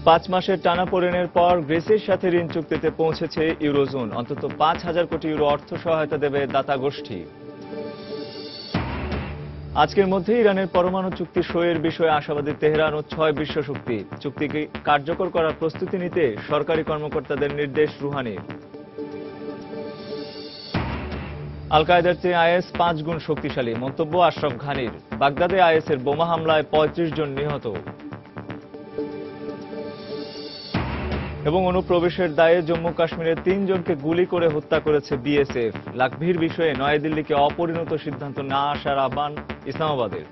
5 মাসের টানাপোড়েনের পর গ্রিসের সাথে ঋণ চুক্তিতে পৌঁছেছে ইউরোজোন। অন্তত 5,000 কোটি ইউরো অর্থ সহায়তা দেবে দাতা গোষ্ঠী। আজকের মধ্যে ইরানের পরমাণু চুক্তি সইয়ের বিষয়ে আশাবাদী তেহরান ও 6 বিশ্ব শক্তি। চুক্তিকে কার্যকর করার প্রস্তুতি নিতে সরকারি কর্মকর্তাদের নির্দেশ রুহানির। আল কায়েদার চেয়ে আইএস 5 গুণ শক্তিশালী, মন্তব্য আশরাফ ঘানির। বাগদাদে আইএসের বোমা হামলায় 35 জন নিহত। এবং অনুপ্রবেশের দায়ে জম্মু কাশ্মীরের 3 জনকে গুলি করে হত্যা করেছে বিএসএফ। লাকভির বিষয়ে নয়াদিল্লিকে অপরিণত সিদ্ধান্ত না আসার আহ্বান ইসলামাবাদের।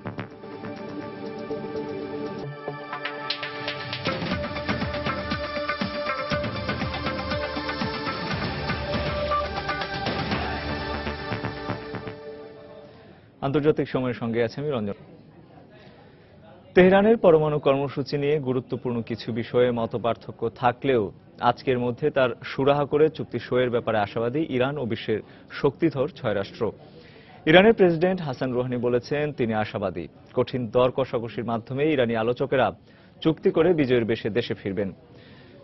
আন্তর্জাতিক সময়ের সঙ্গে আছে আমি রঞ্জন। তেহরানের পরমাণু কর্মসূচি নিয়ে গুরুত্বপূর্ণ কিছু বিষয়ে মতপার্থক্য থাকলেও আজকের মধ্যে তার সুরাহা করে চুক্তি সইয়ের ব্যাপারে আশাবাদী ইরান ও বিশ্বের শক্তিধর 6 রাষ্ট্র। ইরানের প্রেসিডেন্ট হাসান রুহানি বলেছেন তিনি আশাবাদী কঠিন দর কষাকষির মাধ্যমে ইরানি আলোচকেরা চুক্তি করে বিজয়ের বেশে দেশে ফিরবেন।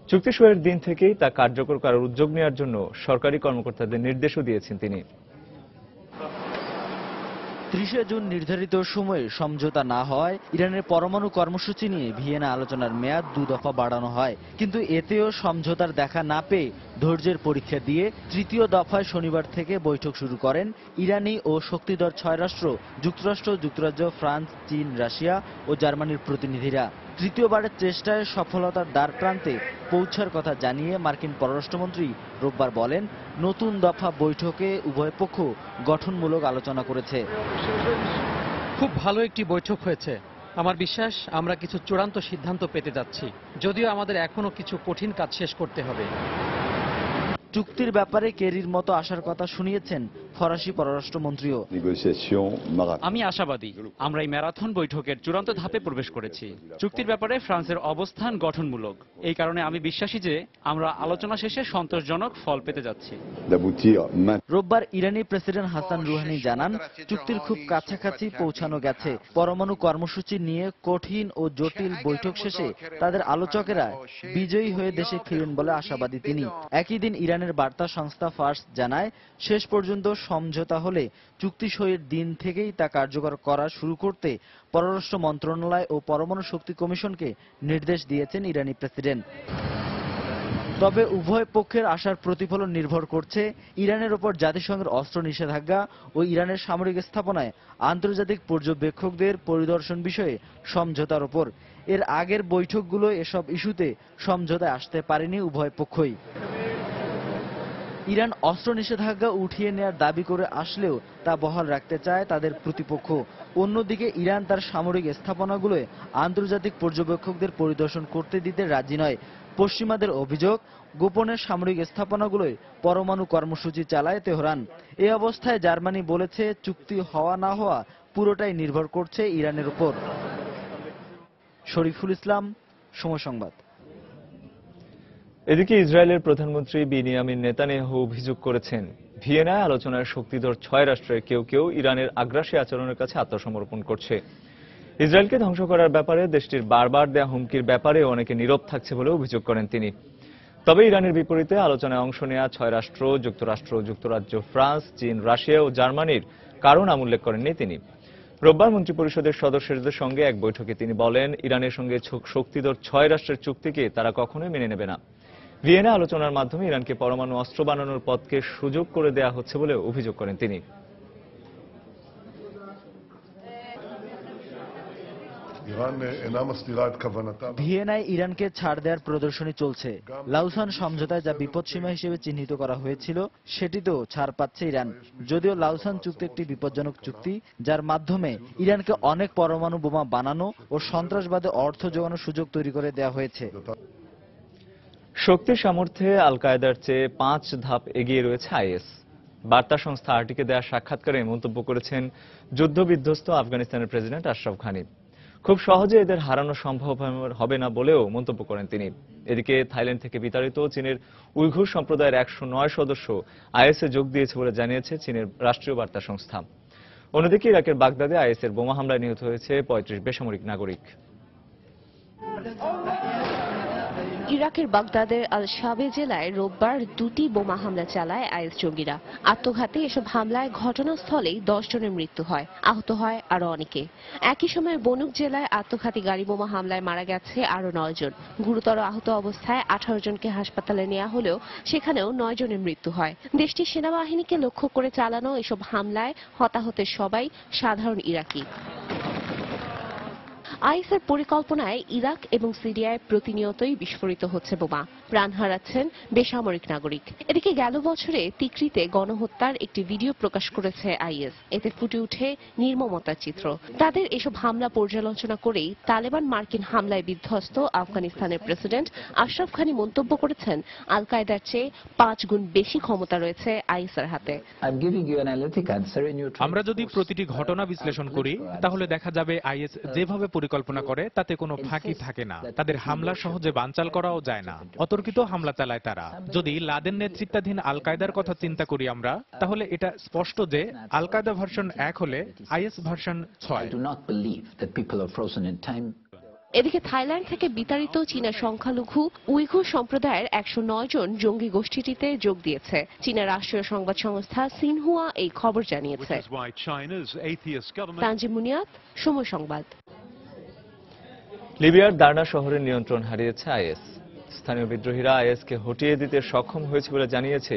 চুক্তি সইয়ের দিন থেকেই তা কার্যকর করার উদ্যোগ নেওয়ার জন্য সরকারি কর্মকর্তাদের নির্দেশও দিয়েছেন তিনি। 30 জুন নির্ধারিত সময়ে সমঝোতা না হয় ইরানের পরমাণু কর্মসূচি নিয়ে ভিয়েনা আলোচনার মেয়াদ 2 দফা বাড়ানো হয়, কিন্তু এতেও সমঝোতার দেখা না পেয়ে ধৈর্যের পরীক্ষা দিয়ে 3য় দফায় শনিবার থেকে বৈঠক শুরু করেন ইরানি ও শক্তিধর 6 রাষ্ট্র যুক্তরাষ্ট্র, যুক্তরাজ্য, ফ্রান্স, চীন, রাশিয়া ও জার্মানির প্রতিনিধিরা। তৃতীয়বারের চেষ্টায় সফলতার দ্বার প্রান্তে পৌঁছার কথা জানিয়ে মার্কিন পররাষ্ট্রমন্ত্রী রোববার বলেন নতুন দফা বৈঠকে উভয় পক্ষ গঠনমূলক আলোচনা করেছে। খুব ভালো একটি বৈঠক হয়েছে। আমার বিশ্বাস আমরা কিছু চূড়ান্ত সিদ্ধান্ত পেতে যাচ্ছি, যদিও আমাদের এখনো কিছু কঠিন কাজ শেষ করতে হবে। চুক্তির ব্যাপারে কেরির মতো আসার কথা শুনিয়েছেন ফরাসি পররাষ্ট্রমন্ত্রীও। আমি আশাবাদী আমরা এই ম্যারাথন বৈঠকের চূড়ান্ত ধাপে প্রবেশ করেছি। চুক্তির ব্যাপারে ফ্রান্সের অবস্থান গঠনমূলক, এই কারণে আমি বিশ্বাসী যে আমরা আলোচনা শেষে সন্তোষজনক ফল পেতে যাচ্ছি। রোববার ইরানি প্রেসিডেন্ট হাসান রুহানি জানান চুক্তির খুব কাছাকাছি পৌঁছানো গেছে। পরমাণু কর্মসূচি নিয়ে কঠিন ও জটিল বৈঠক শেষে তাদের আলোচকেরা বিজয়ী হয়ে দেশে ফিরেন বলে আশাবাদী তিনি। একই দিন ইরানের বার্তা সংস্থা ফার্স জানায় শেষ পর্যন্ত সমঝোতা হলে চুক্তি সইয়ের দিন থেকেই তা কার্যকর করা শুরু করতে পররাষ্ট্র মন্ত্রণালয় ও পরমাণু শক্তি কমিশনকে নির্দেশ দিয়েছেন ইরানি প্রেসিডেন্ট। তবে উভয় পক্ষের আশার প্রতিফলন নির্ভর করছে ইরানের ওপর জাতিসংঘের অস্ত্র নিষেধাজ্ঞা ও ইরানের সামরিক স্থাপনায় আন্তর্জাতিক পর্যবেক্ষকদের পরিদর্শন বিষয়ে সমঝোতার ওপর। এর আগের বৈঠকগুলো এসব ইস্যুতে সমঝোতায় আসতে পারেনি উভয় পক্ষই। ইরান অস্ত্র নিষেধাজ্ঞা উঠিয়ে নেয়ার দাবি করে আসলেও তা বহাল রাখতে চায় তাদের প্রতিপক্ষ। অন্যদিকে ইরান তার সামরিক স্থাপনাগুলোয় আন্তর্জাতিক পর্যবেক্ষকদের পরিদর্শন করতে দিতে রাজি নয়। পশ্চিমাদের অভিযোগ গোপনে সামরিক স্থাপনাগুলোয় পরমাণু কর্মসূচি চালায় তেহরান। এ অবস্থায় জার্মানি বলেছে চুক্তি হওয়া না হওয়া পুরোটাই নির্ভর করছে ইরানের উপর। শরীফুল ইসলাম, সময় সংবাদ। এদিকে ইসরায়েলের প্রধানমন্ত্রী বিনিয়ামিন নেতানিয়াহু অভিযোগ করেছেন ভিয়েনায় আলোচনার শক্তিধর 6 রাষ্ট্রের কেউ কেউ ইরানের আগ্রাসী আচরণের কাছে আত্মসমর্পণ করছে। ইসরায়েলকে ধ্বংস করার ব্যাপারে দেশটির বারবার দেয়া হুমকির ব্যাপারে অনেকে নীরব থাকছে বলে অভিযোগ করেন তিনি। তবে ইরানের বিপরীতে আলোচনায় অংশ নেওয়া 6 রাষ্ট্র যুক্তরাষ্ট্র, যুক্তরাজ্য, ফ্রান্স, চীন, রাশিয়া ও জার্মানির কারণ উল্লেখ করেননি তিনি। রোববার মন্ত্রিপরিষদের সদস্যদের সঙ্গে এক বৈঠকে তিনি বলেন ইরানের সঙ্গে শক্তিধর 6 রাষ্ট্রের চুক্তিকে তারা কখনোই মেনে নেবে না। ভিয়েনা আলোচনার মাধ্যমে ইরানকে পরমাণু অস্ত্র বানানোর পথকে সুযোগ করে দেয়া হচ্ছে বলে অভিযোগ করেন তিনি। ভিয়েনায় ইরানকে ছাড় দেওয়ার প্রদর্শনী চলছে। লাউসান সমঝোতায় যা বিপদসীমা হিসেবে চিহ্নিত করা হয়েছিল সেটিতেও ছাড় পাচ্ছে ইরান। যদিও লাউসান চুক্তি একটি বিপজ্জনক চুক্তি, যার মাধ্যমে ইরানকে অনেক পরমাণু বোমা বানানো ও সন্ত্রাসবাদে অর্থ যোগানোর সুযোগ তৈরি করে দেওয়া হয়েছে। শক্তির সামর্থ্যে আল কায়েদার চেয়ে 5 ধাপ এগিয়ে রয়েছে আইএস। বার্তা সংস্থা আরটিকে দেয়া সাক্ষাৎকারে মন্তব্য করেছেন যুদ্ধবিধ্বস্ত আফগানিস্তানের প্রেসিডেন্ট আশরাফ ঘানি। খুব সহজে এদের হারানো সম্ভব হবে না বলেও মন্তব্য করেন তিনি। এদিকে থাইল্যান্ড থেকে বিতাড়িত চীনের উইঘুর সম্প্রদায়ের 109 সদস্য আইএসে যোগ দিয়েছে বলে জানিয়েছে চীনের রাষ্ট্রীয় বার্তা সংস্থা। অন্যদিকে ইরাকের বাগদাদে আইএসের বোমা হামলায় নিহত হয়েছে 35 বেসামরিক নাগরিক। ইরাকের বাগদাদের আল শাবে জেলায় রোববার 2টি বোমা হামলা চালায় আইএস জঙ্গিরা। আত্মঘাতী এসব হামলায় ঘটনাস্থলেই 10 জনের মৃত্যু হয়, আহত হয় আরো অনেকে। একই সময়ে বনুক জেলায় আত্মঘাতী গাড়ি বোমা হামলায় মারা গেছে আরো 9 জন। গুরুতর আহত অবস্থায় 18 জনকে হাসপাতালে নেওয়া হলেও সেখানেও 9 জনের মৃত্যু হয়। দেশটির সেনাবাহিনীকে লক্ষ্য করে চালানো এসব হামলায় হতাহতের সবাই সাধারণ ইরাকি। আইএসের পরিকল্পনায় ইরাক এবং সিরিয়ায় প্রতিনিয়তই বিস্ফোরিত হচ্ছে বোমা, প্রাণ হারাচ্ছেন বেসামরিক নাগরিক। এদিকে গেল বছরে তিকরিতে গণহত্যার একটি ভিডিও প্রকাশ করেছে আইএস। এতে ফুটে ওঠে নির্মমতার চিত্র। তাদের এসব হামলা পর্যালোচনা করেই তালেবান মার্কিন হামলায় বিধ্বস্ত আফগানিস্তানের প্রেসিডেন্ট আশরাফ ঘানি মন্তব্য করেছেন, আল কায়দার চেয়ে 5 গুণ বেশি ক্ষমতা রয়েছে আইএসের হাতে। আমরা যদি প্রতিটি ঘটনা বিশ্লেষণ করি তাহলে দেখা যাবে আইএস যেভাবে পরিকল্পনা করে তাতে কোনো ফাঁকি থাকে না। তাদের হামলা সহজে বানচাল করাও যায় না, অতর্কিত হামলা চালায় তারা। যদি লাদেন নেতৃত্বাধীন আল কায়দার কথা চিন্তা করি আমরা, তাহলে এটা স্পষ্ট যে আল কায়দা ভার্সন 1 হলে আইএস ভার্সন 6। এদিকে থাইল্যান্ড থেকে বিতাড়িত চীনা সংখ্যালঘু উইঘুর সম্প্রদায়ের 109 জন জঙ্গি গোষ্ঠীটিতে যোগ দিয়েছে। চীনের রাষ্ট্রীয় সংবাদ সংস্থা সিনহুয়া এই খবর জানিয়েছে। তানজিম মুনিয়াত, সময় সংবাদ। লিবিয়ার দার্না শহরের নিয়ন্ত্রণ হারিয়েছে আইএস। স্থানীয় বিদ্রোহীরা আইএসকে হটিয়ে দিতে সক্ষম হয়েছে বলে জানিয়েছে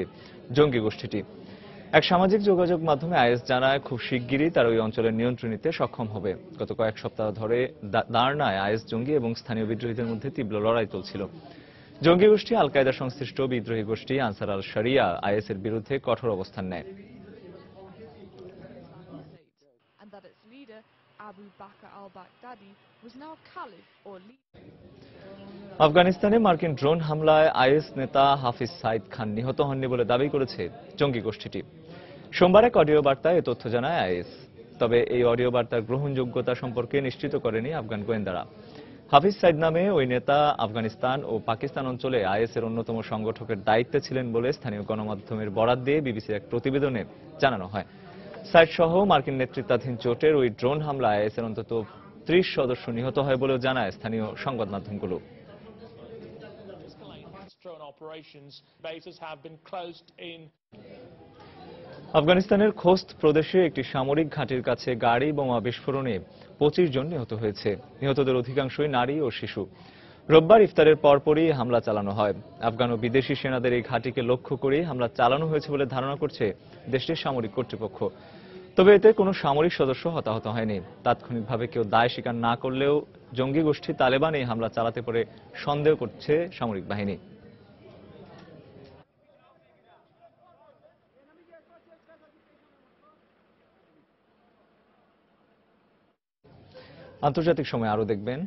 জঙ্গি গোষ্ঠীটি। এক সামাজিক যোগাযোগ মাধ্যমে আইএস জানায় খুব শিগগিরই তারা ওই অঞ্চলের নিয়ন্ত্রণ নিতে সক্ষম হবে। গত কয়েক সপ্তাহ ধরে দার্নায় আইএস জঙ্গি এবং স্থানীয় বিদ্রোহীদের মধ্যে তীব্র লড়াই চলছিল। জঙ্গি গোষ্ঠী আল কায়দা সংশ্লিষ্ট বিদ্রোহী গোষ্ঠী আনসার আল শরিয়া আইএস এর বিরুদ্ধে কঠোর অবস্থান নেয়। আফগানিস্তানে মার্কিন ড্রোন হামলায় আইএস নেতা হাফিজ সাইদ খান নিহত হননি বলে দাবি করেছে জঙ্গি গোষ্ঠীটি। সোমবার এক অডিও বার্তায় এ তথ্য জানায় আইএস। তবে এই অডিও বার্তার গ্রহণযোগ্যতা সম্পর্কে নিশ্চিত করেনি আফগান গোয়েন্দারা। হাফিজ সাইদ নামে ওই নেতা আফগানিস্তান ও পাকিস্তান অঞ্চলে আইএস এর অন্যতম সংগঠকের দায়িত্বে ছিলেন বলে স্থানীয় গণমাধ্যমের বরাত দিয়ে বিবিসির এক প্রতিবেদনে জানানো হয়। সাইদ সহ মার্কিন নেতৃত্বাধীন জোটের ওই ড্রোন হামলায় আইএস এর অন্তত 30 সদস্য নিহত হয় বলেও জানায় স্থানীয় সংবাদ মাধ্যমগুলো। আফগানিস্তানের খোস্ত প্রদেশে একটি সামরিক ঘাঁটির কাছে গাড়ি বোমা বিস্ফোরণে 25 জন নিহত হয়েছে। নিহতদের অধিকাংশই নারী ও শিশু। রোববার ইফতারের পরপরই হামলা চালানো হয়। আফগান ও বিদেশি সেনাদের এই ঘাঁটিকে লক্ষ্য করে হামলা চালানো হয়েছে বলে ধারণা করছে দেশটির সামরিক কর্তৃপক্ষ। তবে এতে কোনো সামরিক সদস্য হতাহত হয়নি। তাৎক্ষণিকভাবে কেউ দায় স্বীকার না করলেও জঙ্গি গোষ্ঠী তালেবান এই হামলা চালাতে পারে সন্দেহ করছে সামরিক বাহিনী। আন্তর্জাতিক সময় আরো দেখবেন,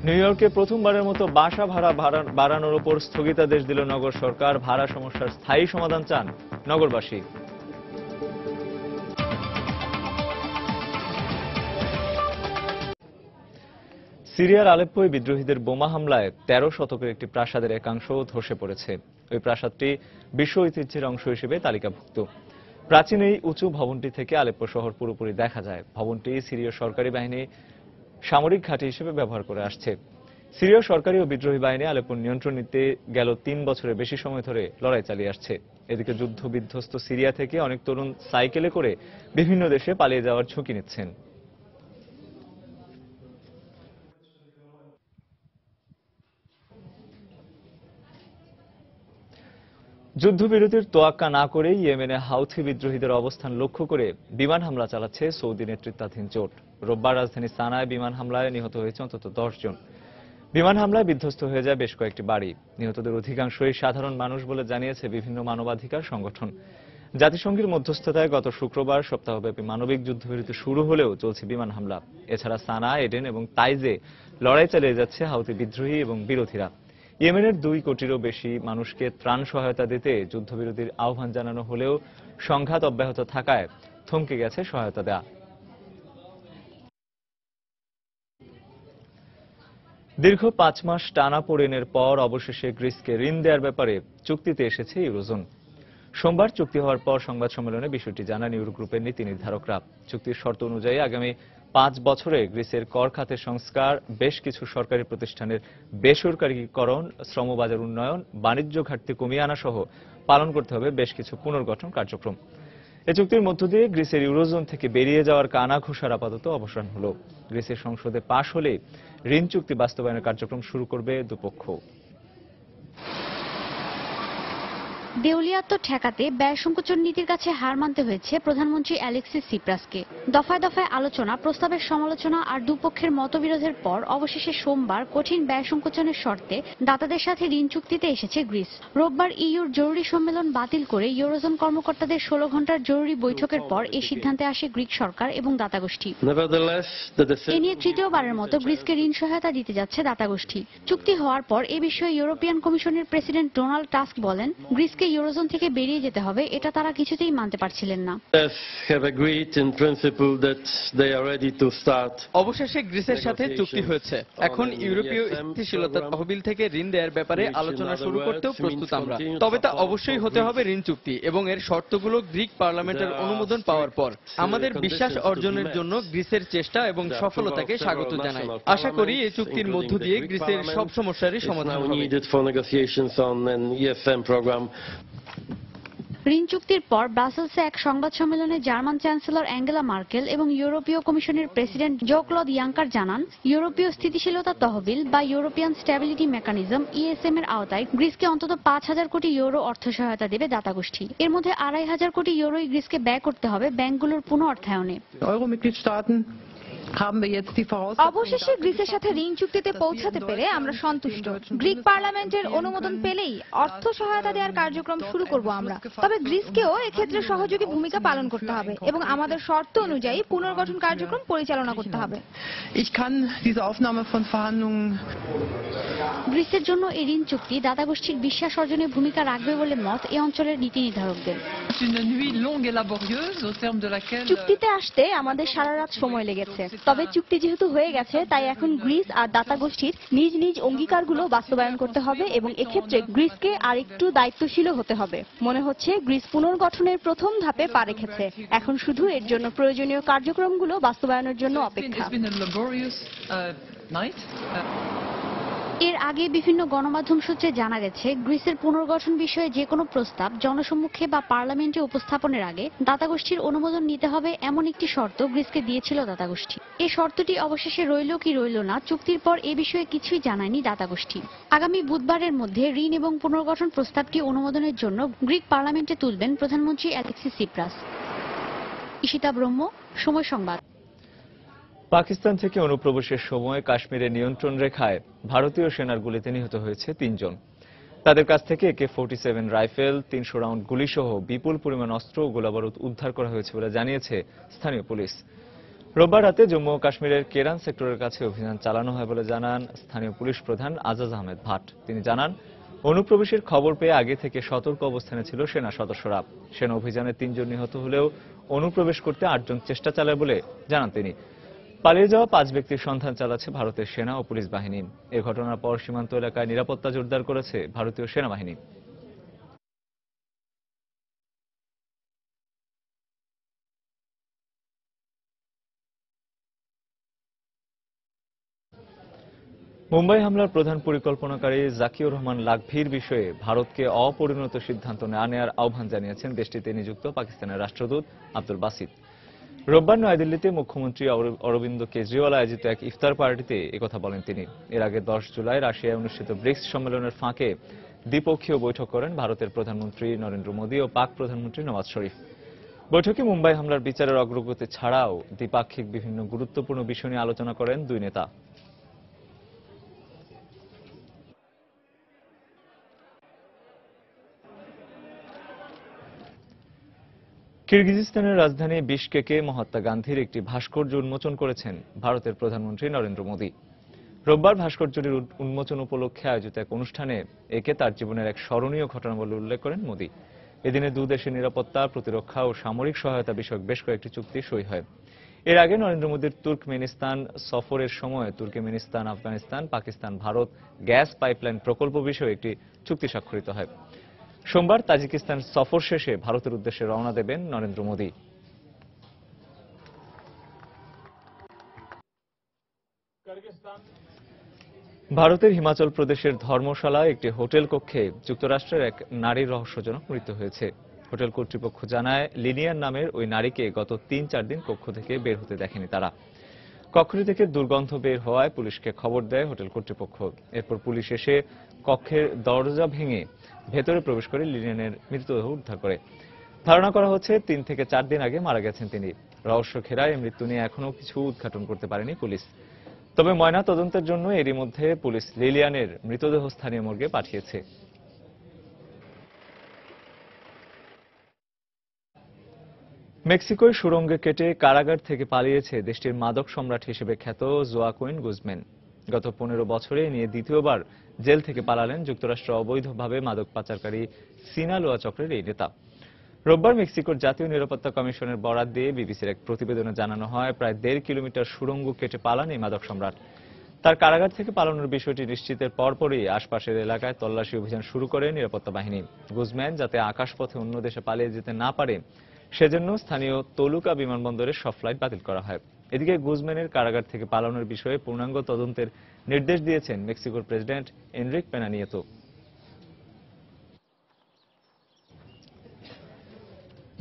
নিউ ইয়র্কে প্রথমবারের মতো বাসা ভাড়া বাড়ানোর উপর স্থগিতাদেশ দিল নগর সরকার। ভাড়া সমস্যার স্থায়ী সমাধান চান নগরবাসী। সিরিয়ার আলেপ্পোয় বিদ্রোহীদের বোমা হামলায় 13 শতকের একটি প্রাসাদের একাংশ ধসে পড়েছে। ওই প্রাসাদটি বিশ্ব ঐতিহ্যের অংশ হিসেবে তালিকাভুক্ত। প্রাচীন এই উঁচু ভবনটি থেকে আলেপ্পো শহর পুরোপুরি দেখা যায়। ভবনটি সিরীয় সরকারি বাহিনী সামরিক ঘাঁটি হিসেবে ব্যবহার করে আসছে। সিরীয় সরকারি ও বিদ্রোহী বাহিনী আলেপ্পোর নিয়ন্ত্রণ নিতে গেল 3 বছরের বেশি সময় ধরে লড়াই চালিয়ে আসছে। এদিকে যুদ্ধ বিধ্বস্ত সিরিয়া থেকে অনেক তরুণ সাইকেলে করে বিভিন্ন দেশে পালিয়ে যাওয়ার ঝুঁকি নিচ্ছেন। যুদ্ধবিরতির তোয়াক্কা না করেই ইয়েমেনে হাউথি বিদ্রোহীদের অবস্থান লক্ষ্য করে বিমান হামলা চালাচ্ছে সৌদি নেতৃত্বাধীন জোট। রোববার রাজধানী সানায় বিমান হামলায় নিহত হয়েছে অন্তত 10 জন। বিমান হামলায় বিধ্বস্ত হয়ে যায় বেশ কয়েকটি বাড়ি। নিহতদের অধিকাংশই সাধারণ মানুষ বলে জানিয়েছে বিভিন্ন মানবাধিকার সংগঠন। জাতিসংঘের মধ্যস্থতায় গত শুক্রবার সপ্তাহব্যাপী মানবিক যুদ্ধবিরতি শুরু হলেও চলছে বিমান হামলা। এছাড়া সানা, এডেন এবং তাইজে লড়াই চালিয়ে যাচ্ছে হাউথি বিদ্রোহী এবং বিরোধীরা। ইয়েমেনের 2 কোটিরও বেশি মানুষকে ত্রাণ সহায়তা দিতে যুদ্ধবিরতির আহ্বান জানানো হলেও সংঘাত অব্যাহত থাকায় থমকে গেছে সহায়তা দেয়া। দীর্ঘ 5 মাস টানাপোড়েনের পর অবশেষে গ্রিসকে ঋণ দেওয়ার ব্যাপারে চুক্তিতে এসেছে ইউরোজোন। সোমবার চুক্তি হওয়ার পর সংবাদ সম্মেলনে বিষয়টি জানান ইউরোগ্রুপের নীতি নির্ধারকরা। চুক্তির শর্ত অনুযায়ী আগামী 5 বছরে গ্রিসের কর খাতের সংস্কার, বেশ কিছু সরকারি প্রতিষ্ঠানের বেসরকারীকরণ, শ্রমবাজার উন্নয়ন, বাণিজ্য ঘাটতি কমিয়ে আনা সহ পালন করতে হবে বেশ কিছু পুনর্গঠন কার্যক্রম। এ চুক্তির মধ্য দিয়ে গ্রিসের ইউরোজোন থেকে বেরিয়ে যাওয়ার কানাঘুষার আপাতত অবসান হলো। গ্রিসের সংসদে পাশ হলে ঋণ চুক্তি বাস্তবায়নের কার্যক্রম শুরু করবে দুপক্ষ। দেউলিয়াত্ব ঠেকাতে ব্যয় সংকোচন নীতির কাছে হার মানতে হয়েছে প্রধানমন্ত্রী অ্যালেক্সিস সিপ্রাসকে। দফায় দফায় আলোচনা, প্রস্তাবের সমালোচনা আর দুপক্ষের মতবিরোধের পর অবশেষে সোমবার কঠিন ব্যয় সংকোচনের শর্তে দাতাদের সাথে ঋণ চুক্তিতে এসেছে গ্রিস। রোববার ইইউর জরুরি সম্মেলন বাতিল করে ইউরোজোন কর্মকর্তাদের 16 ঘণ্টার জরুরি বৈঠকের পর এই সিদ্ধান্তে আসে গ্রিক সরকার এবং দাতাগোষ্ঠী। এ নিয়ে তৃতীয়বারের মতো গ্রিসকে ঋণ সহায়তা দিতে যাচ্ছে দাতাগোষ্ঠী। চুক্তি হওয়ার পর এ বিষয়ে ইউরোপিয়ান কমিশনের প্রেসিডেন্ট ডোনাল্ড টাস্ক বলেন, গ্রিসকে ইউরোজোন থেকে বেরিয়ে যেতে হবে, এটা তারা কিছুতেই মানতে পারছিলেন না। অবশেষে গ্রিসের সাথে চুক্তি হয়েছে। এখন ইউরোপীয় স্থিতিশীলতা তহবিল থেকে ঋণ দেওয়ার ব্যাপারে আলোচনা শুরু করতেও প্রস্তুত আমরা। তবে তা অবশ্যই হতে হবে ঋণ চুক্তি এবং এর শর্তগুলো গ্রিক পার্লামেন্টের অনুমোদন পাওয়ার পর। আমাদের বিশ্বাস অর্জনের জন্য গ্রিসের চেষ্টা এবং সফলতাকে স্বাগত জানাই। আশা করি এই চুক্তির মধ্য দিয়ে গ্রিসের সব সমস্যারই সমাধান হবে। ঋণ চুক্তির পর ব্রাসেলসে এক সংবাদ সম্মেলনে জার্মান চ্যান্সেলর অ্যাঙ্গেলা মার্কেল এবং ইউরোপীয় কমিশনের প্রেসিডেন্ট জো-ক্লদ ইয়াঙ্কার জানান, ইউরোপীয় স্থিতিশীলতা তহবিল বা ইউরোপিয়ান স্ট্যাবিলিটি মেকানিজম ইএসএম এর আওতায় গ্রিসকে অন্তত 5,000 কোটি ইউরো অর্থ সহায়তা দেবে দাতাগোষ্ঠী। এর মধ্যে 2,500 কোটি ইউরোই গ্রিসকে ব্যয় করতে হবে ব্যাংকগুলোর পুনঃ অর্থায়নে। অবশেষে গ্রিসের সাথে ঋণ চুক্তিতে পৌঁছাতে পেরে আমরা সন্তুষ্ট। গ্রিক পার্লামেন্টের অনুমোদন পেলেই অর্থ সহায়তা দেওয়ার কার্যক্রম শুরু করব আমরা। তবে গ্রিসকেও এক্ষেত্রে সহযোগী ভূমিকা পালন করতে হবে এবং আমাদের শর্ত অনুযায়ী পুনর্গঠন কার্যক্রম পরিচালনা করতে হবে। গ্রিসের জন্য এই ঋণ চুক্তি দাতাগোষ্ঠীর বিশ্বাস অর্জনে ভূমিকা রাখবে বলে মত এই অঞ্চলের নীতি নির্ধারকদের। চুক্তিতে আসতে আমাদের সারা রাত সময় লেগেছে। তবে চুক্তি যেহেতু হয়ে গেছে, তাই এখন গ্রিস আর দাতাগোষ্ঠীর নিজ নিজ অঙ্গীকারগুলো বাস্তবায়ন করতে হবে এবং এক্ষেত্রে গ্রিসকে আর একটু দায়িত্বশীল হতে হবে। মনে হচ্ছে গ্রিস পুনর্গঠনের প্রথম ধাপে পা রেখেছে। এখন শুধু এর জন্য প্রয়োজনীয় কার্যক্রমগুলো বাস্তবায়নের জন্য অপেক্ষা। এর আগে বিভিন্ন গণমাধ্যম সূত্রে জানা গেছে, গ্রিসের পুনর্গঠন বিষয়ে যে কোনো প্রস্তাব জনসম্মুখে বা পার্লামেন্টে উপস্থাপনের আগে দাতাগোষ্ঠীর অনুমোদন নিতে হবে এমন একটি শর্ত গ্রিসকে দিয়েছিল দাতাগোষ্ঠী। এই শর্তটি অবশেষে রইল কি রইল না, চুক্তির পর এ বিষয়ে কিছুই জানায়নি দাতাগোষ্ঠী। আগামী বুধবারের মধ্যে ঋণ এবং পুনর্গঠন প্রস্তাবটি অনুমোদনের জন্য গ্রিক পার্লামেন্টে তুলবেন প্রধানমন্ত্রী অ্যালেক্সিস সিপ্রাস। ঈশিতা ব্রহ্ম, সময় সংবাদ। পাকিস্তান থেকে অনুপ্রবেশের সময় কাশ্মীরের নিয়ন্ত্রণ রেখায় ভারতীয় সেনার গুলিতে নিহত হয়েছে 3 জন। তাদের কাছ থেকে AK-47 রাইফেল, 300 রাউন্ড গুলিসহ বিপুল পরিমাণ অস্ত্র ও গোলাবারুদ উদ্ধার করা হয়েছে বলে জানিয়েছে স্থানীয় পুলিশ। রোববার রাতে জম্মু ও কাশ্মীরের কেরান সেক্টরের কাছে অভিযান চালানো হয় বলে জানান স্থানীয় পুলিশ প্রধান আজাজ আহমেদ ভাট। তিনি জানান, অনুপ্রবেশের খবর পেয়ে আগে থেকে সতর্ক অবস্থানে ছিল সেনা সদস্যরা। সেনা অভিযানে 3 জন নিহত হলেও অনুপ্রবেশ করতে 8 জন চেষ্টা চালায় বলে জানান তিনি। পালিয়ে যাওয়া 5 ব্যক্তির সন্ধান চালাচ্ছে ভারতের সেনা ও পুলিশ বাহিনী। এ ঘটনার পর সীমান্ত এলাকায় নিরাপত্তা জোরদার করেছে ভারতীয় সেনাবাহিনী। মুম্বাই হামলার প্রধান পরিকল্পনাকারী জাকিউর রহমান লাখভির বিষয়ে ভারতকে অপরিণত সিদ্ধান্ত না নেওয়ার আহ্বান জানিয়েছেন দেশটিতে নিযুক্ত পাকিস্তানের রাষ্ট্রদূত আব্দুল বাসিত। রোববার নয়াদিল্লিতে মুখ্যমন্ত্রী অরবিন্দ কেজরিওয়াল আয়োজিত এক ইফতার পার্টিতে একথা বলেন তিনি। এর আগে 10 জুলাই রাশিয়ায় অনুষ্ঠিত ব্রিক্স সম্মেলনের ফাঁকে দ্বিপক্ষীয় বৈঠক করেন ভারতের প্রধানমন্ত্রী নরেন্দ্র মোদী ও পাক প্রধানমন্ত্রী নওয়াজ শরীফ। বৈঠকে মুম্বাই হামলার বিচারের অগ্রগতি ছাড়াও দ্বিপাক্ষিক বিভিন্ন গুরুত্বপূর্ণ বিষয় নিয়ে আলোচনা করেন দুই নেতা। কিরগিজস্তানের রাজধানী বিশকেকে মহাত্মা গান্ধীর একটি ভাস্কর্য উন্মোচন করেছেন ভারতের প্রধানমন্ত্রী নরেন্দ্র মোদী। রোববার ভাস্কর্যটির উন্মোচন উপলক্ষে আয়োজিত এক অনুষ্ঠানে একে তার জীবনের এক স্মরণীয় ঘটনা বলে উল্লেখ করেন মোদী। এদিনে দুই দেশের নিরাপত্তা, প্রতিরক্ষা ও সামরিক সহায়তা বিষয়ক বেশ কয়েকটি চুক্তি সই হয়। এর আগে নরেন্দ্র মোদীর তুর্কমেনিস্তান সফরের সময় Turkmenistan, Afghanistan, Pakistan, Bharat gas pipeline প্রকল্প বিষয়ে একটি চুক্তি স্বাক্ষরিত হয়। সোমবার তাজিকিস্তান সফর শেষে ভারতের উদ্দেশ্যে রওনা দেবেন নরেন্দ্র মোদী। ভারতের হিমাচল প্রদেশের ধর্মশালায় একটি হোটেল কক্ষে যুক্তরাষ্ট্রের এক নারীর রহস্যজনক মৃত্যু হয়েছে। হোটেল কর্তৃপক্ষ জানায়, লিনিয়ার নামের ওই নারীকে গত ৩-৪ দিন কক্ষ থেকে বের হতে দেখেনি তারা। কক্ষটি থেকে দুর্গন্ধ বের হওয়ায় পুলিশকে খবর দেয় হোটেল কর্তৃপক্ষ। এরপর পুলিশ এসে কক্ষের দরজা ভেঙে ভেতরে প্রবেশ করে লিনিয়ানের মৃতদেহ উদ্ধার করে। ধারণা করা হচ্ছে ৩ থেকে ৪ দিন আগে মারা গেছেন তিনি। রহস্য ঘেরা এই মৃত্যু নিয়ে এখনো কিছু উদ্ঘাটন করতে পারেনি পুলিশ। তবে ময়না তদন্তের জন্য এরই মধ্যে পুলিশ লিলিয়ানের মৃতদেহ স্থানীয় মর্গে পাঠিয়েছে। মেক্সিকোয় সুড়ঙ্গে কেটে কারাগার থেকে পালিয়েছে দেশটির মাদক সম্রাট হিসেবে খ্যাত জোয়াকুইন গুজম্যান। গত 15 বছরে নিয়ে দ্বিতীয়বার জেল থেকে পালালেন যুক্তরাষ্ট্র অবৈধভাবে মাদক পাচারকারী সিনালোয়া চক্রের এই নেতা। রোববার মেক্সিকোর জাতীয় নিরাপত্তা কমিশনের বরাত দিয়ে বিবিসির এক প্রতিবেদনে জানানো হয়, প্রায় 1.5 কিলোমিটার সুড়ঙ্গ কেটে পালান এই মাদক সম্রাট। তার কারাগার থেকে পালানোর বিষয়টি নিশ্চিতের পরপরই আশপাশের এলাকায় তল্লাশি অভিযান শুরু করে নিরাপত্তা বাহিনী। গুজম্যান যাতে আকাশপথে অন্য দেশে পালিয়ে যেতে না পারে সেজন্য স্থানীয় তলুকা বিমানবন্দরের সব ফ্লাইট বাতিল করা হয়। এদিকে গুজম্যানের কারাগার থেকে পালানোর বিষয়ে পূর্ণাঙ্গ তদন্তের নির্দেশ দিয়েছেন মেক্সিকোর প্রেসিডেন্ট এনরিক পেনা নিয়েতো।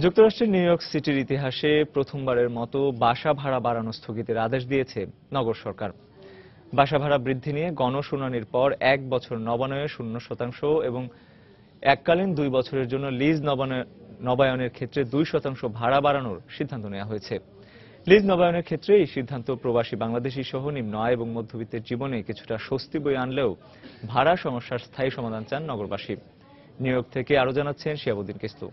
যুক্তরাষ্ট্রের নিউ ইয়র্ক সিটির ইতিহাসে প্রথমবারের মতো বাসা ভাড়া বাড়ানো স্থগিতের আদেশ দিয়েছে নগর সরকার। বাসা ভাড়া বৃদ্ধি নিয়ে গণশুনানির পর 1 বছর নবায়নে 0% এবং এককালীন 2 বছরের জন্য লিজ নবায়নের ক্ষেত্রে 2% ভাড়া বাড়ানোর সিদ্ধান্ত নেওয়া হয়েছে। লিজ নবায়নের ক্ষেত্রে এই সিদ্ধান্ত প্রবাসী বাংলাদেশী সহ নিম্ন আয় এবং মধ্যবিত্তের জীবনে কিছুটা স্বস্তি বয়ে আনলেও ভাড়া সমস্যার স্থায়ী সমাধান চান নগরবাসী। নিউ ইয়র্ক থেকে আরো জানাচ্ছেন শিয়াবুদ্দিন কিস্তু।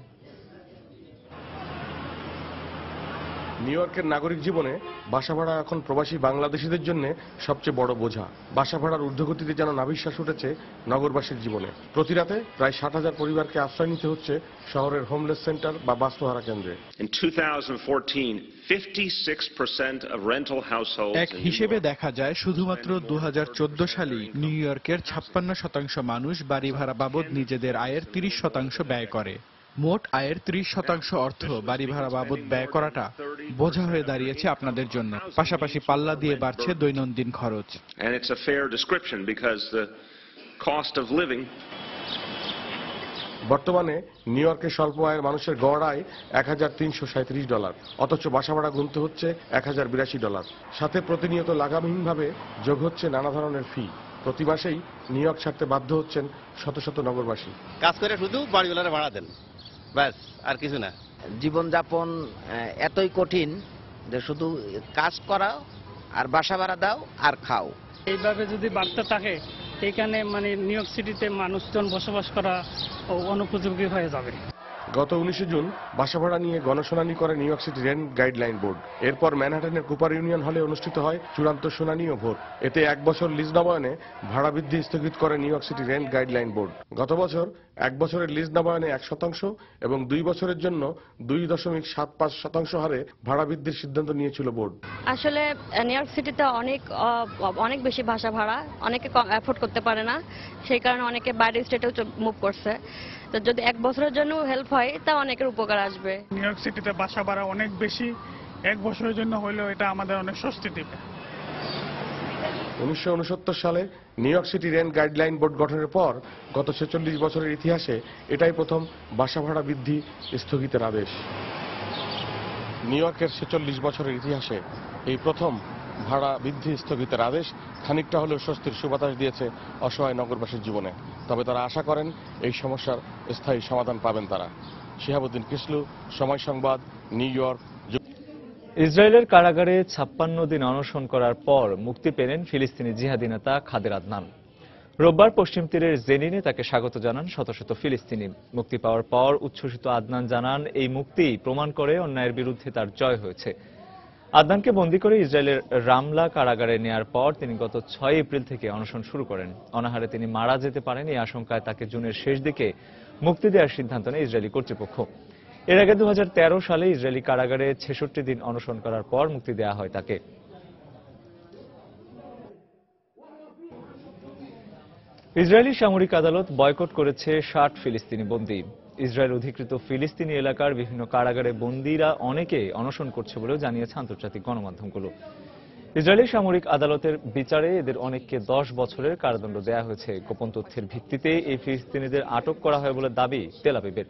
নিউ ইয়র্কের নাগরিক জীবনে বাসা ভাড়া এখন প্রবাসী বাংলাদেশিদের জন্য সবচেয়ে বড় বোঝা। বাসা ভাড়ার ঊর্ধ্বগতিতে যেন নাভিশ্বাস উঠেছে নগরবাসীর জীবনে। প্রতি রাতে প্রায় 60,000 পরিবারকে আশ্রয় নিতে হচ্ছে শহরের হোমলেস সেন্টার বা বাস্তুহারা কেন্দ্রে। এক হিসেবে দেখা যায় শুধুমাত্র 2014 সালেই নিউ ইয়র্কের 56% মানুষ বাড়ি ভাড়া বাবদ নিজেদের আয়ের 30% ব্যয় করে। মোট আয়ের 30% অর্থ বাড়ি ভাড়া বাবদ ব্যয় করাটা বোঝা হয়ে দাঁড়িয়েছে আপনাদের জন্য। পাশাপাশি পাল্লা দিয়ে বাড়ছে দৈনন্দিন খরচ। বর্তমানে নিউ ইয়র্কের স্বল্প আয়ের মানুষের গড় আয় $1,337, অথচ বাসা ভাড়া গুনতে হচ্ছে $1,082। সাথে প্রতিনিয়ত লাগামহীনভাবে যোগ হচ্ছে নানা ধরনের ফি। প্রতি মাসেই নিউ ইয়র্ক ছাড়তে বাধ্য হচ্ছেন শত শত নগরবাসী। কাজ করে শুধু বাড়িওয়ালারা ভাড়া দেন, ব্যাস, আর কিছু না। জীবনযাপন এতই কঠিন যে শুধু কাজ করা আর বাসা ভাড়া দাও আর খাও। এইভাবে যদি বাড়তে থাকে এখানে মানে নিউ ইয়র্ক সিটিতে মানুষজন বসবাস করা অনুপযোগী হয়ে যাবে। গত 19 জুন বাসা ভাড়া নিয়ে গণশুনানি করে new York city rent guideline board. এরপর ম্যানহাটনের কুপার ইউনিয়ন হলে অনুষ্ঠিত হয় চূড়ান্ত শুনানি ও ভোট। এতে 1 বছর লিজ নবায়নে ভাড়া বৃদ্ধি স্থগিত করে new York city rent guideline board. গত বছর 1 বছরের লিজ নবায়নে 1% এবং 2 বছরের জন্য 2.75% হারে ভাড়া বৃদ্ধির সিদ্ধান্ত নিয়েছিল বোর্ড। আসলে নিউ ইয়র্ক সিটিতে অনেক বেশি বাসা ভাড়া, অনেকে অ্যাফোর্ড করতে পারে না, সেই কারণে অনেকে বাইরের স্টেটেও মুভ করছে। তো যদি 1 বছরের জন্য হেল্প হয় তা অনেকের উপকার আসবে। নিউ ইয়র্ক সিটিতে বাসা ভাড়া অনেক বেশি, 1 বছরের জন্য হলেও এটা আমাদের অনেক স্বস্তি দেবে। 1969 সালে new York city rent guideline board গঠনের পর গত 46 বছরের ইতিহাসে এটাই প্রথম বাসা ভাড়া বৃদ্ধি স্থগিতের আদেশ। নিউ ইয়র্কের 46 বছরের ইতিহাসে এই প্রথম ভাড়া বৃদ্ধি স্থগিতের আদেশ খানিকটা হলেও স্বস্তির সুবাতাস দিয়েছে অসহায় নগরবাসীর জীবনে। তবে তারা আশা করেন এই সমস্যার স্থায়ী সমাধান পাবেন তারা। শিহাবুদ্দিন কিসলু, সময় সংবাদ, নিউ ইয়র্ক। ইসরায়েলের কারাগারে 56 দিন অনশন করার পর মুক্তি পেলেন ফিলিস্তিনি জিহাদি নেতা খাদের আদনান। রোববার পশ্চিম তীরের জেনিনে তাকে স্বাগত জানান শত শত ফিলিস্তিনি। মুক্তি পাওয়ার পর উচ্ছ্বসিত আদনান জানান, এই মুক্তি প্রমাণ করে অন্যায়ের বিরুদ্ধে তার জয় হয়েছে। আদনানকে বন্দী করে ইসরায়েলের রামলা কারাগারে নেয়ার পর তিনি গত 6 এপ্রিল থেকে অনশন শুরু করেন। অনাহারে তিনি মারা যেতে পারেন এই আশঙ্কায় তাকে জুনের শেষ দিকে মুক্তি দেওয়ার সিদ্ধান্ত নেয় ইসরায়েলি কর্তৃপক্ষ। এর আগে 2013 সালে ইসরায়েলি কারাগারে 66 দিন অনশন করার পর মুক্তি দেওয়া হয় তাকে। ইসরায়েলি সামরিক আদালত বয়কট করেছে 60 ফিলিস্তিনি বন্দী। ইসরায়েল অধিকৃত ফিলিস্তিনি এলাকার বিভিন্ন কারাগারে বন্দীরা অনেকে অনশন করছে বলেও জানিয়েছে আন্তর্জাতিক গণমাধ্যমগুলো। ইসরায়েলি সামরিক আদালতের বিচারে এদের অনেককে 10 বছরের কারাদণ্ড দেওয়া হয়েছে। গোপন তথ্যের ভিত্তিতে এই ফিলিস্তিনিদের আটক করা হয় বলে দাবি তেল আবিবের।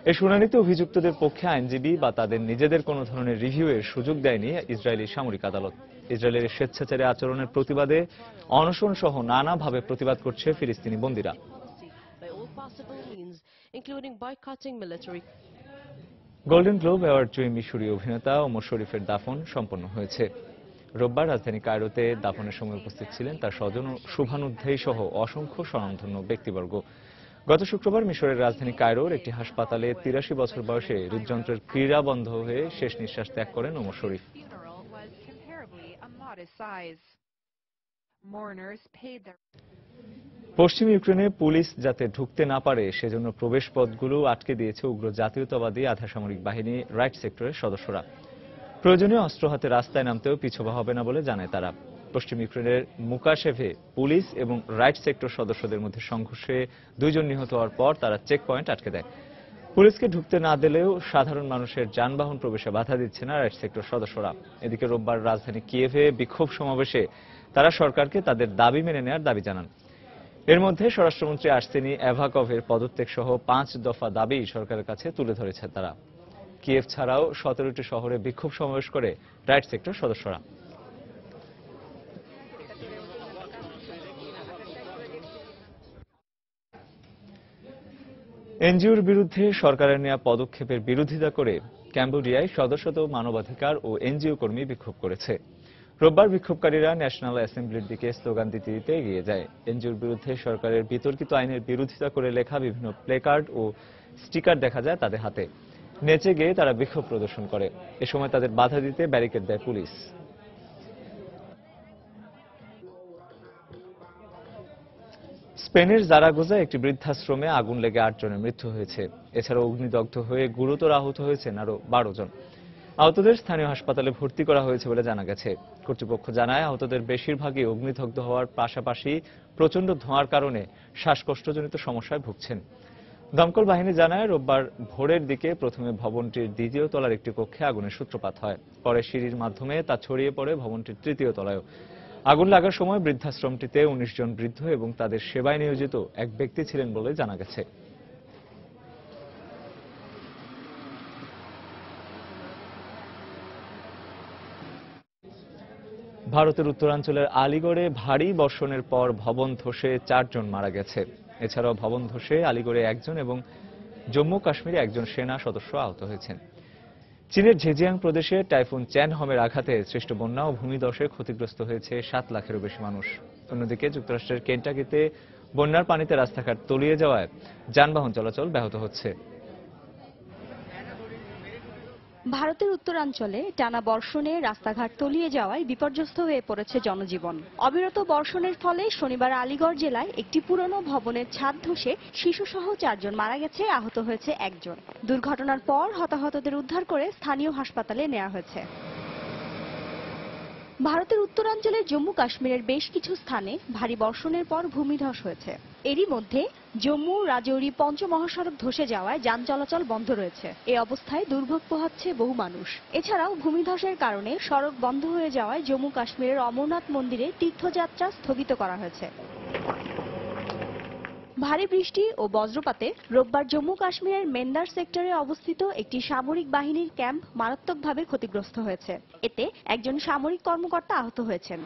এই শুনানিতে অভিযুক্তদের পক্ষে আইনজীবী বা তাদের নিজেদের কোনো ধরনের রিভিউয়ের সুযোগ দেয়নি ইসরায়েলি সামরিক আদালত। ইসরায়েলের স্বেচ্ছাচারী আচরণের প্রতিবাদে অনশন সহ নানাভাবে প্রতিবাদ করছে ফিলিস্তিনি বন্দীরা। গোল্ডেন গ্লোব অ্যাওয়ার্ড জয়ী মিশরী অভিনেতা ওমর শরীফের দাফন সম্পন্ন হয়েছে। রোববার রাজধানী কায়রোতে দাফনের সময় উপস্থিত ছিলেন তার স্বজন ও শুভানুধ্যায়ী সহ অসংখ্য স্বনামধন্য ব্যক্তিবর্গ। গত শুক্রবার মিশরের রাজধানী কায়রোর একটি হাসপাতালে 83 বছর বয়সে হৃদযন্ত্রের ক্রীড়া বন্ধ হয়ে শেষ নিঃশ্বাস ত্যাগ করেন ওমর শরীফ। পশ্চিম ইউক্রেনে পুলিশ যাতে ঢুকতে না পারে সেজন্য প্রবেশপথগুলো আটকে দিয়েছে উগ্র জাতীয়তাবাদী আধা সামরিক বাহিনী রাইট সেক্টরের সদস্যরা। প্রয়োজনীয় অস্ত্র হাতে রাস্তায় নামতেও পিছপা হবে না বলে জানায় তারা। পশ্চিম ইউক্রেনের মুকাশেভে পুলিশ এবং রাইট সেক্টর সদস্যদের মধ্যে সংঘর্ষে 2 জন নিহত হওয়ার পর তারা চেক পয়েন্ট আটকে দেয়। পুলিশকে ঢুকতে না দিলেও সাধারণ মানুষের যানবাহন প্রবেশে বাধা দিচ্ছে না রাইট সেক্টর সদস্যরা। এদিকে রোববার রাজধানী কিয়েভে বিক্ষোভ সমাবেশে তারা সরকারকে তাদের দাবি মেনে নেওয়ার দাবি জানান। এর মধ্যে স্বরাষ্ট্রমন্ত্রী আর্সেনি এভাকভের পদত্যাগ সহ 5 দফা দাবি সরকারের কাছে তুলে ধরেছে তারা। কিয়েভ ছাড়াও 17টি শহরে বিক্ষোভ সমাবেশ করে রাইট সেক্টর সদস্যরা। এনজিওর বিরুদ্ধে সরকারের নেওয়া পদক্ষেপের বিরোধিতা করে ক্যাম্বোডিয়ায় শত শত মানবাধিকার ও এনজিও কর্মী বিক্ষোভ করেছে। রোববার বিক্ষোভকারীরা ন্যাশনাল অ্যাসেম্বলির দিকে স্লোগান দিতে দিতে এগিয়ে যায়। এনজিওর বিরুদ্ধে সরকারের বিতর্কিত আইনের বিরোধিতা করে লেখা বিভিন্ন প্লেকার্ড ও স্টিকার দেখা যায় তাদের হাতে। নেচে গিয়ে তারা বিক্ষোভ প্রদর্শন করে। এ সময় তাদের বাধা দিতে ব্যারিকেড দেয় পুলিশ। স্পেনের জারাগোজায় একটি বৃদ্ধাশ্রমে আগুন লেগে 8 জনের মৃত্যু হয়েছে। এছাড়াও অগ্নিদগ্ধ হয়ে গুরুতর আহত হয়েছেন আরো 12 জন। আহতদের স্থানীয় হাসপাতালে ভর্তি করা হয়েছে বলে জানা গেছে। কর্তৃপক্ষ জানায় আহতদের বেশিরভাগই অগ্নিদগ্ধ হওয়ার পাশাপাশি প্রচণ্ড ধোঁয়ার কারণে শ্বাসকষ্টজনিত সমস্যায় ভুগছেন। দমকল বাহিনী জানায় রোববার ভোরের দিকে প্রথমে ভবনটির 2য় তলার একটি কক্ষে আগুনের সূত্রপাত হয়। পরে সিঁড়ির মাধ্যমে তা ছড়িয়ে পড়ে ভবনটির 3য় তলায়ও। আগুন লাগার সময় বৃদ্ধাশ্রমটিতে 19 জন বৃদ্ধ এবং তাদের সেবায় নিয়োজিত এক ব্যক্তি ছিলেন বলে জানা গেছে। ভারতের উত্তরাঞ্চলের আলিগড়ে ভারী বর্ষণের পর ভবন ধসে 4 জন মারা গেছে। এছাড়াও ভবন ধসে আলিগড়ে 1 জন এবং জম্মু কাশ্মীরে 1 জন সেনা সদস্য আহত হয়েছেন। চীনের ঝেজিয়াং প্রদেশে টাইফুন চ্যানহমের আঘাতে সৃষ্ট বন্যা ও ভূমিধসে ক্ষতিগ্রস্ত হয়েছে 7 লাখেরও বেশি মানুষ। অন্যদিকে যুক্তরাষ্ট্রের কেন্টাকিতে বন্যার পানিতে রাস্তাঘাট তলিয়ে যাওয়ায় যানবাহন চলাচল ব্যাহত হচ্ছে। ভারতের উত্তরাঞ্চলে টানা বর্ষণে রাস্তাঘাট তলিয়ে যাওয়ায় বিপর্যস্ত হয়ে পড়েছে জনজীবন। অবিরত বর্ষণের ফলে শনিবার আলিগড় জেলায় একটি পুরনো ভবনের ছাদ ধসে শিশুসহ 4 জন মারা গেছে, আহত হয়েছে 1 জন। দুর্ঘটনার পর হতাহতদের উদ্ধার করে স্থানীয় হাসপাতালে নেওয়া হয়েছে। ভারতের উত্তরাঞ্চলের জম্মু কাশ্মীরের বেশ কিছু স্থানে ভারী বর্ষণের পর ভূমিধস হয়েছে। এরই মধ্যে জম্মু রাজৌরি পঞ্চমহাসড়ক ধসে যাওয়ায় যান চলাচল বন্ধ রয়েছে। এই অবস্থায় দুর্ভোগ পোহাচ্ছে বহু মানুষ। এছাড়াও ভূমিধসের কারণে সড়ক বন্ধ হয়ে যাওয়ায় জম্মু কাশ্মীরের অমরনাথ মন্দিরে তীর্থযাত্রা স্থগিত করা হয়েছে। ভারী বৃষ্টি ও বজ্রপাতে রোববার জম্মু কাশ্মীরের মেন্দার সেক্টরে অবস্থিত একটি সামরিক বাহিনীর ক্যাম্প মারাত্মকভাবে ক্ষতিগ্রস্ত হয়েছে। এতে একজন সামরিক কর্মকর্তা আহত হয়েছেন।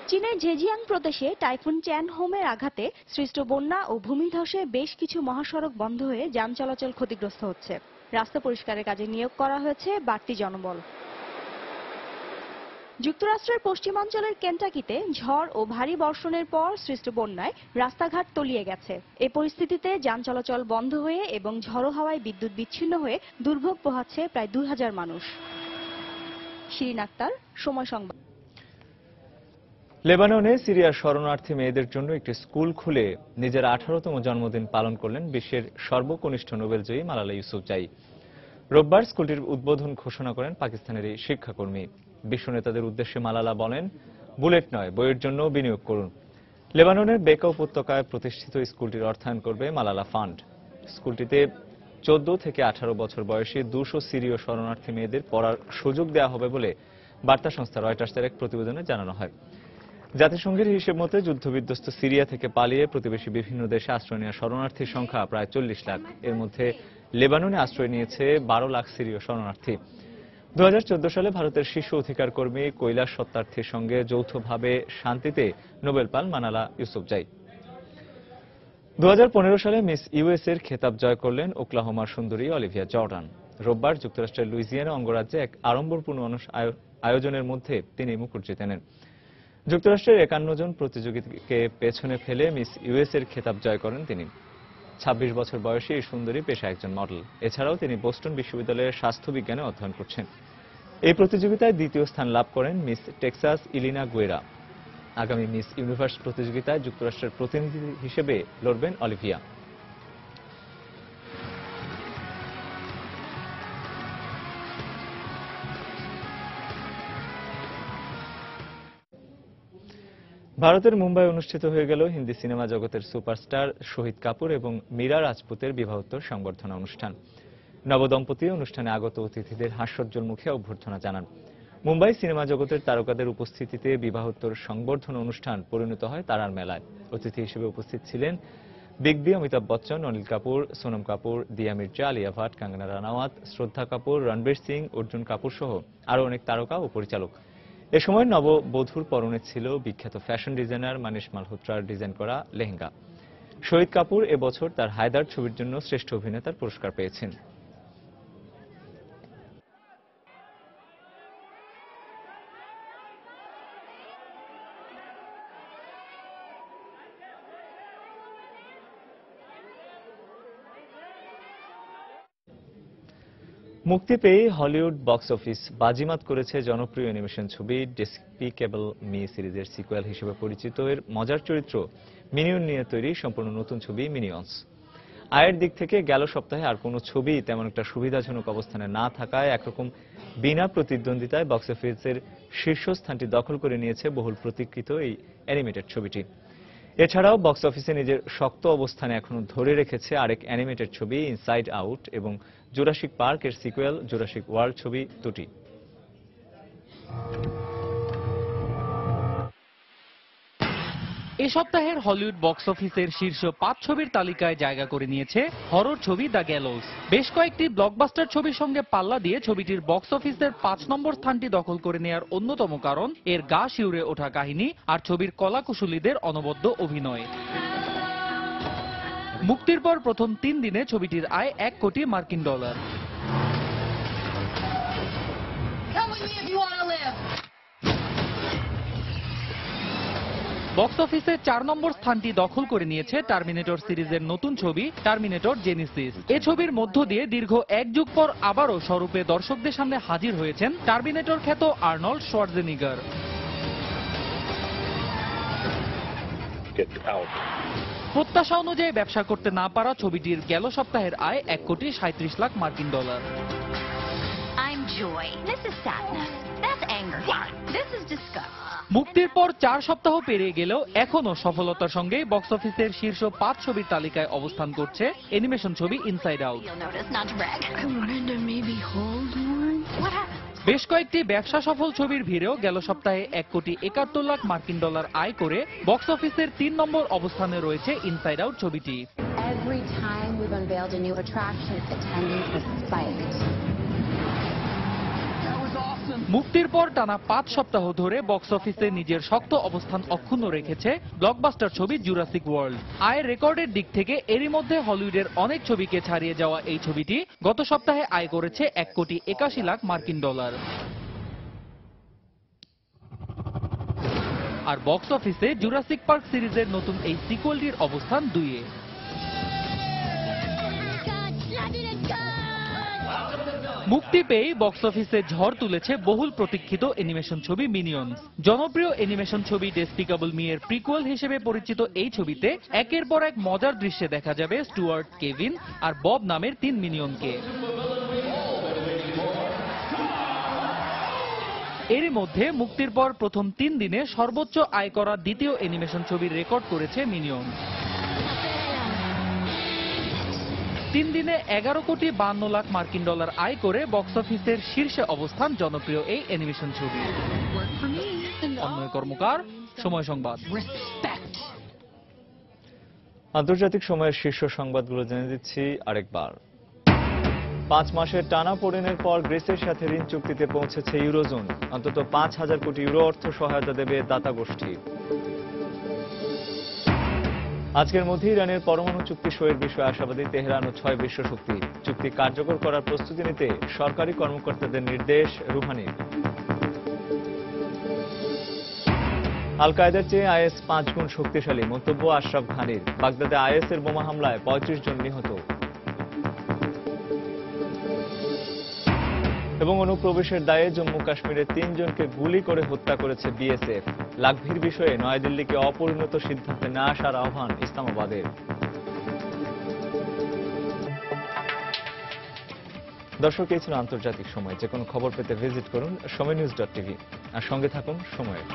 চীনের ঝেজিয়াং প্রদেশে টাইফুন চ্যানহোমের আঘাতে সৃষ্ট বন্যা ও ভূমিধসে বেশ কিছু মহাসড়ক বন্ধ হয়ে যান চলাচল ক্ষতিগ্রস্ত হচ্ছে। রাস্তা পরিষ্কারের কাজে নিয়োগ করা হয়েছে বাড়তি জনবল। যুক্তরাষ্ট্রের পশ্চিমাঞ্চলের কেন্টাকিতে ঝড় ও ভারী বর্ষণের পর সৃষ্ট বন্যায় রাস্তাঘাট তলিয়ে গেছে। এই পরিস্থিতিতে যান চলাচল বন্ধ হয়ে এবং ঝড়ো হাওয়ায় বিদ্যুৎ বিচ্ছিন্ন হয়ে দুর্ভোগ পোহাচ্ছে প্রায় 2000 মানুষ। শিরিন আক্তার, সময় সংবাদ। লেবাননে সিরিয়ার শরণার্থী মেয়েদের জন্য একটি স্কুল খুলে নিজের 18তম জন্মদিন পালন করলেন বিশ্বের সর্বকনিষ্ঠ নোবেলজয়ী মালালা ইউসুফজাই। রোববার স্কুলটির উদ্বোধন ঘোষণা করেন পাকিস্তানের এই শিক্ষাকর্মী। বিশ্ব নেতাদের উদ্দেশ্যে মালালা বলেন, বুলেট নয়, বইয়ের জন্য বিনিয়োগ করুন। লেবাননের বেকা উপত্যকায় প্রতিষ্ঠিত স্কুলটির অর্থায়ন করবে মালালা ফান্ড। স্কুলটিতে 14 থেকে 18 বছর বয়সী 200 সিরীয় শরণার্থী মেয়েদের পড়ার সুযোগ দেওয়া হবে বলে বার্তা সংস্থা রয়টার্সের এক প্রতিবেদনে জানানো হয়। জাতিসংঘের হিসেব মতে যুদ্ধবিধ্বস্ত সিরিয়া থেকে পালিয়ে প্রতিবেশী বিভিন্ন দেশে আশ্রয় নেওয়া শরণার্থীর সংখ্যা প্রায় 40 লাখ। এর মধ্যে লেবাননে আশ্রয় নিয়েছে 12 লাখ সিরীয় শরণার্থী। 2014 সালে ভারতের শীর্ষ অধিকার কর্মী কৈলাস সত্যার্থীর সঙ্গে যৌথভাবে শান্তিতে নোবেল পান মালালা ইউসুফজাই। 2015 সালে মিস ইউএস এর খেতাব জয় করলেন ওকলাহোমার সুন্দরী অলিভিয়া জর্ডান। রোববার যুক্তরাষ্ট্রের লুইজিয়ানা অঙ্গরাজ্যে এক আড়ম্বরপূর্ণ আয়োজনের মধ্যে তিনি মুকুট জিতে নেন। যুক্তরাষ্ট্রের 51 জন প্রতিযোগীকে পেছনে ফেলে মিস ইউএস এর খেতাব জয় করেন তিনি। 26 বছর বয়সী এই সুন্দরী পেশায় একজন মডেল। এছাড়াও তিনি বোস্টন বিশ্ববিদ্যালয়ের স্বাস্থ্য বিজ্ঞানে অধ্যয়ন করছেন। এই প্রতিযোগিতায় দ্বিতীয় স্থান লাভ করেন মিস টেক্সাস ইলিনা গুয়েরা। আগামী মিস ইউনিভার্স প্রতিযোগিতায় যুক্তরাষ্ট্রের প্রতিনিধি হিসেবে লড়বেন অলিভিয়া। ভারতের মুম্বাই অনুষ্ঠিত হয়ে গেল হিন্দি সিনেমা জগতের সুপারস্টার শহীদ কাপুর এবং মীরা রাজপুতের বিবাহোত্তর সংবর্ধনা অনুষ্ঠান। নবদম্পতি অনুষ্ঠানে আগত অতিথিদের হাস্যোজ্জ্বল মুখে অভ্যর্থনা জানান। মুম্বাই সিনেমা জগতের তারকাদের উপস্থিতিতে বিবাহোত্তর সংবর্ধনা অনুষ্ঠান পরিণত হয় তারার মেলায়। অতিথি হিসেবে উপস্থিত ছিলেন বিগ বি, অমিতাভ বচ্চন, অনিল কাপুর, সোনম কাপুর, দিয়া মির্জা, আলিয়া ভাট, কঙ্গনা রানাওয়াত, শ্রদ্ধা কাপুর, রণবীর সিং, অর্জুন কাপুর সহ আরও অনেক তারকা ও পরিচালক। এ সময় নববধূর পরনে ছিল বিখ্যাত ফ্যাশন ডিজাইনার মানিশ মালহোত্রার ডিজাইন করা লেহেঙ্গা। শহীদ কাপুর এবছর তার হায়দার ছবির জন্য শ্রেষ্ঠ অভিনেতার পুরস্কার পেয়েছেন। মুক্তি পেয়ে হলিউড বক্স অফিস বাজিমাত করেছে জনপ্রিয় অ্যানিমেশন ছবি ডেসপিকেবল মি সিরিজের সিকুয়েল হিসেবে পরিচিত এর মজার চরিত্র মিনিয়ন নিয়ে তৈরি সম্পূর্ণ নতুন ছবি মিনিয়ন্স। আয়ের দিক থেকে গেল সপ্তাহে আর কোনো ছবি তেমন একটা সুবিধাজনক অবস্থানে না থাকায় একরকম বিনা প্রতিদ্বন্দ্বিতায় বক্স অফিসের শীর্ষস্থানটি দখল করে নিয়েছে বহুল প্রতীক্ষিত এই অ্যানিমেটেড ছবিটি। এছাড়াও বক্স অফিসে নিজের শক্ত অবস্থানে এখনো ধরে রেখেছে আরেক অ্যানিমেটেড ছবি ইনসাইড আউট এবং জুরাসিক পার্ক এর সিকুয়েল জুরাসিক ওয়ার্ল্ড ছবি দুটি। এ সপ্তাহের হলিউড বক্স অফিসের শীর্ষ 5 ছবির তালিকায় জায়গা করে নিয়েছে হরর ছবি দ্য গ্যালোস। বেশ কয়েকটি ব্লকবাস্টার ছবির সঙ্গে পাল্লা দিয়ে ছবিটির বক্স অফিসের 5 নম্বর স্থানটি দখল করে নেওয়ার অন্যতম কারণ এর গা শিউরে ওঠা কাহিনী আর ছবির কলাকুশলীদের অনবদ্য অভিনয়। মুক্তির পর প্রথম 3 দিনে ছবিটির আয় $1 কোটি। বক্স অফিসে 4 নম্বর স্থানটি দখল করে নিয়েছে টার্মিনেটর সিরিজের নতুন ছবি টার্মিনেটর জেনেসিস। এ ছবির মধ্য দিয়ে দীর্ঘ 1 যুগ পর আবারও স্বরূপে দর্শকদের সামনে হাজির হয়েছেন টার্মিনেটর খ্যাত আর্নল্ড শোয়ার্জেনিগার। প্রত্যাশা অনুযায়ী ব্যবসা করতে না পারা ছবিটির গেল সপ্তাহের আয় $1 কোটি 37 লাখ। মুক্তির পর 4 সপ্তাহ পেরিয়ে গেলেও এখনো সফলতার সঙ্গে বক্স অফিসের শীর্ষ 5 ছবির তালিকায় অবস্থান করছে অ্যানিমেশন ছবি ইনসাইড আউট। বেশ কয়েকটি ব্যবসা সফল ছবির ভিড়েও গেল সপ্তাহে $1 কোটি 71 লাখ আয় করে বক্স অফিসের 3 নম্বর অবস্থানে রয়েছে ইনসাইড আউট ছবিটি। মুক্তির পর টানা 5 সপ্তাহ ধরে বক্স অফিসে নিজের শক্ত অবস্থান অক্ষুণ্ণ রেখেছে ব্লকবাস্টার ছবি জুরাসিক ওয়ার্ল্ড। আয়ের রেকর্ডের দিক থেকে এরই মধ্যে হলিউডের অনেক ছবিকে ছাড়িয়ে যাওয়া এই ছবিটি গত সপ্তাহে আয় করেছে $1 কোটি 81 লাখ। আর বক্স অফিসে জুরাসিক পার্ক সিরিজের নতুন এই সিকুয়েলটির অবস্থান 2-এ। মুক্তি পেয়ে বক্স অফিসে ঝড় তুলেছে বহুল প্রতীক্ষিত অ্যানিমেশন ছবি মিনিয়ন্স। জনপ্রিয় অ্যানিমেশন ছবি ডেসপিকেবল মি এর প্রিকুয়েল হিসেবে পরিচিত এই ছবিতে একের পর এক মজার দৃশ্যে দেখা যাবে স্টুয়ার্ট, কেভিন আর বব নামের 3 মিনিয়নকে। এরই মধ্যে মুক্তির পর প্রথম 3 দিনে সর্বোচ্চ আয় করা দ্বিতীয় অ্যানিমেশন ছবির রেকর্ড করেছে মিনিয়ন্স। 3 দিনে 11 কোটি 52 লাখ মার্কিন ডলার আয় করে বক্স অফিসের শীর্ষে অবস্থান জনপ্রিয় এই অ্যানিমেশন ছবি। অন্যয় কর্মকার, সময় সংবাদ। আন্তর্জাতিক সময়ের শীর্ষ সংবাদগুলো জেনে দিচ্ছি আরেকবার। 5 মাসের টানাপোড়েনের পর গ্রিসের সাথে ঋণ চুক্তিতে পৌঁছেছে ইউরোজোন। অন্তত 5,000 কোটি ইউরো অর্থ সহায়তা দেবে দাতা গোষ্ঠী। আজকের মধ্যে ইরানের পরমাণু চুক্তি সইয়ের বিষয়ে আশাবাদী তেহরান ও 6 বিশ্ব শক্তি। চুক্তি কার্যকর করার প্রস্তুতি নিতে সরকারি কর্মকর্তাদের নির্দেশ রুহানির। আল কায়েদার চেয়ে আইএস 5 গুণ শক্তিশালী, মন্তব্য আশরাফ ঘানির। বাগদাদে আইএসের বোমা হামলায় 35 জন নিহত। এবং অনুপ্রবেশের দায়ে জম্মু কাশ্মীরে 3 জনকে গুলি করে হত্যা করেছে বিএসএফ। লাকভির বিষয়ে নয়াদিল্লিকে অপরিণত সিদ্ধান্তে না আসার আহ্বান ইসলামাবাদের। দর্শক, এই ছিল আন্তর্জাতিক সময়। যে কোনো খবর পেতে ভিজিট করুন সময়নিউজ.tv আর সঙ্গে থাকুন সময়ের।